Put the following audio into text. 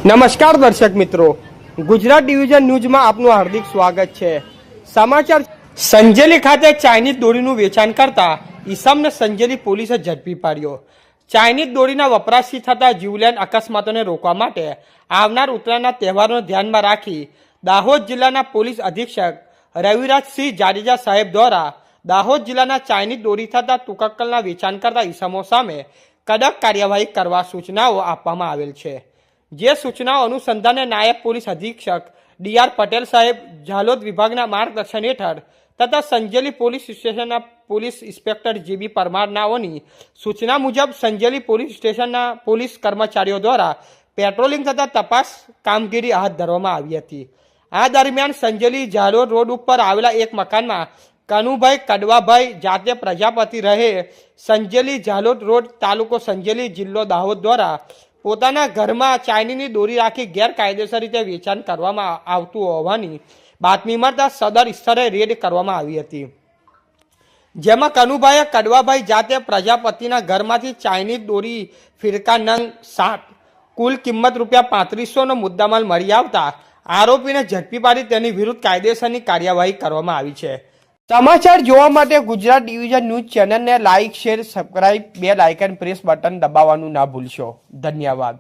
નમસ્કાર દર્શક મિત્રો, ગુજરાત ડિવિઝન ન્યૂઝમાં આપનું હાર્દિક સ્વાગત છે। સમાચાર સંજેલી ખાતે ચાઇનીઝ દોરીનું વેચાણ કરતા ઈસમને સંજેલી પોલીસે ઝડપી પાડ્યો। ચાઇનીઝ દોરીના વપરાશથી થતા જીવલેણ અકસ્માતોને રોકવા માટે આવનાર ઉત્તરાયણના તહેવારોને ધ્યાનમાં રાખી દાહોદ જિલ્લાના પોલીસ અધિક્ષક રવિરાજસિંહ જાડેજા સાહેબ દ્વારા દાહોદ જિલ્લાના ચાઇનીઝ દોરી થતા તુક્કલના વેચાણ કરતા ઈસમો સામે કડક કાર્યવાહી કરવા સૂચનાઓ આપવામાં આવેલ છે। જે સૂચનાઓ અનુસંધાને નાયબ પોલીસ અધિક્ષક ડી.આર. પટેલ સાહેબ ઝાલોદ વિભાગના માર્ગદર્શન હેઠળ તથા સંજેલી પોલીસ સ્ટેશનના પોલીસ ઇન્સ્પેક્ટર જે.બી. પરમારનાઓની સૂચના મુજબ સંજેલી પોલીસ સ્ટેશનના પોલીસ કર્મચારીઓ દ્વારા પેટ્રોલિંગ તથા તપાસ કામગીરી હાથ ધરવામાં આવી હતી। આ દરમિયાન સંજેલી ઝાલોદ રોડ ઉપર આવેલા એક મકાનમાં કનુભાઈ કડવાભાઈ જાતે પ્રજાપતિ રહે સંજેલી ઝાલોદ રોડ તાલુકો સંજેલી જિલ્લો દાહોદ દ્વારા પોતાના ઘરમાં ચાઇનીઝની દોરી રાખી ગેરકાયદેસર રીતે વેચાણ કરવામાં આવતું હોવાની બાતમી મળતા સદર સ્થળે રેડ કરવામાં આવી હતી। જેમાં કનુભાઈએ કડવાભાઈ જાતે પ્રજાપતિના ઘરમાંથી ચાઇનીઝ દોરી ફિરકા નંગ 7 કુલ કિંમત ₹3500નો મુદ્દામાલ મળી આવતા આરોપીને ઝડપી પાડી તેની વિરુદ્ધ કાયદેસરની કાર્યવાહી કરવામાં આવી છે। સમાચાર જોવા માટે ગુજરાત ડિવિઝન ન્યૂઝ ચેનલને like, share, subscribe, bell icon press button દબાવવાનું ના ભૂલશો। ધન્યવાદ।